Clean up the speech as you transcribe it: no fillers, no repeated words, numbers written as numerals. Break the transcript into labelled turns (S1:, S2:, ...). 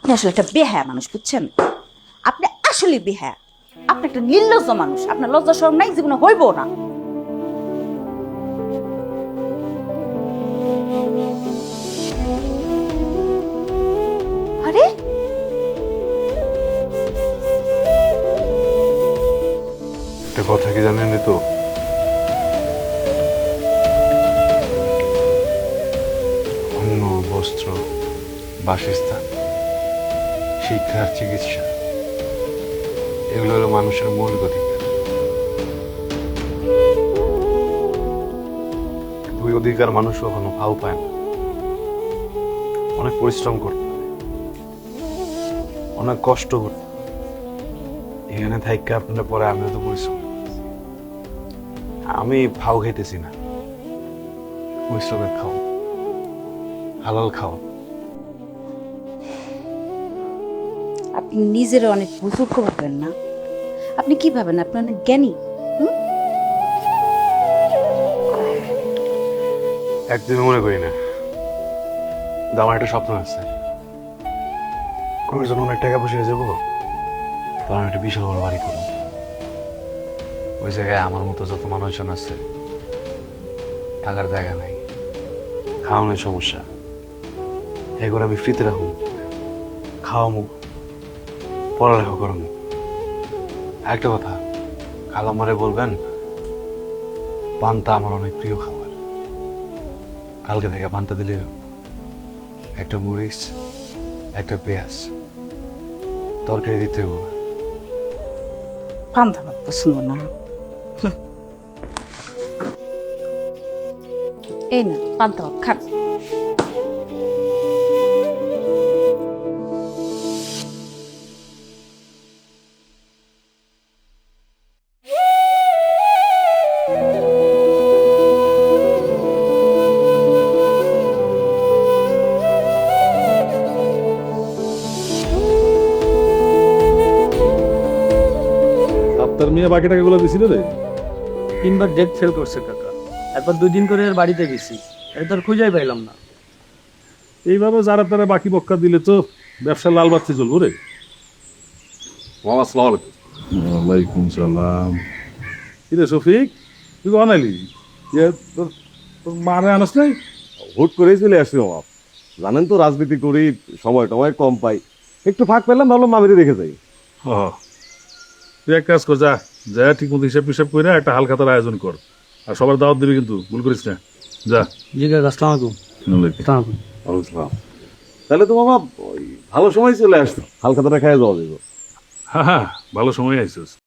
S1: আপনি আসলে একটা বেহায়া মানুষ, বুঝছেন? আপনি আসলে বেহায়া। আপনি একটা নির্লজ্জ মানুষ। আপনার লজ্জা শরম নাই, জীবনে হইব না। আরে
S2: একটা কথা কি জানেন তো, অন্ন, বস্ত্র, বাসস্থান, শিক্ষা আর চিকিৎসা এগুলো হলো মানুষের মৌলিক অধিকার। ওই অধিকার মানুষ কখনো ভাও পায় না। অনেক পরিশ্রম করতে হয়, অনেক কষ্ট করতে হয়। এখানে থাইকা আপনারা পরে আমিও তো পরিশ্রম করতেছি। আমি ভাও খাইতেছি না, পরিশ্রমের খাও, হালাল খাও।
S1: আপনি নিজের অনেক বুজুর্গ ভাবেন না? আপনি কি ভাবেন আপনি অনেক জ্ঞানী?
S2: একদিন মনে করি না, কিন্তু আমার একটা স্বপ্ন আছে। কোনো যখন অনেক টাকা পয়সা হয়ে যাবো, তখন আমি একটা বিশাল বড় বাড়ি করবো। ওই জায়গায় আমার মতো যত মানুষজন আছে, থাকার জায়গা নাই, খাওয়ানোর সমস্যা, এগুলো আমি ফ্রিতে রাখবো, খাওয়ামো, পড়ালেখা করবো। একটা কথা, খালামারে বলবেন পান্তা আমার অনেক প্রিয় খাবার। কালকে থেকে পান্তা দিলে একটা মরিচ, একটা পেঁয়াজ, তরকারি দিতে হবে।
S1: পান্তা ভাত পছন্দ না? এই না, পান্তা ভাত খান।
S3: আপনার মেয়ে বাকি টাকাগুলো দিছিল রে?
S4: 3বার ডেট ফেল করছে কাকা। একবার 2 দিন করে এর বাড়িতে গেছি, এটা তো আর খুঁজেই পাইলাম না।
S3: এইভাবে যারা তারা বাকি বক্কা দিলে তো ব্যবসা লাল বাতি চলবো রে। ওয়ালাইকুম সালাম। কিরে শফিক, তুই কখন আইলি? তোর মানে আনস নাই?
S5: হুট করেই চলে আসছি মামা। জানেন তো রাজনীতি করি, সময় টময় কম পাই, একটু ফাঁক পেলাম, ভাবলাম মামিরে দেখে যাই।
S3: ও, তুই এক কাজ কর, যা ঠিক মতো হিসাব টিসাব করে একটা হালখাতার আয়োজন কর। আর সবার দাওয়াত দিবি কিন্তু, ভুল করিস না। যা।
S4: জি কাকা, আসসালামু আলাইকুম।
S5: বুঝলাম। তাহলে তো মামা ওই ভালো সময় চলে আসতো, হালখাতাটা খাই যাওয়া যাবে।
S3: হ্যাঁ হ্যাঁ, ভালো সময় আইসিস।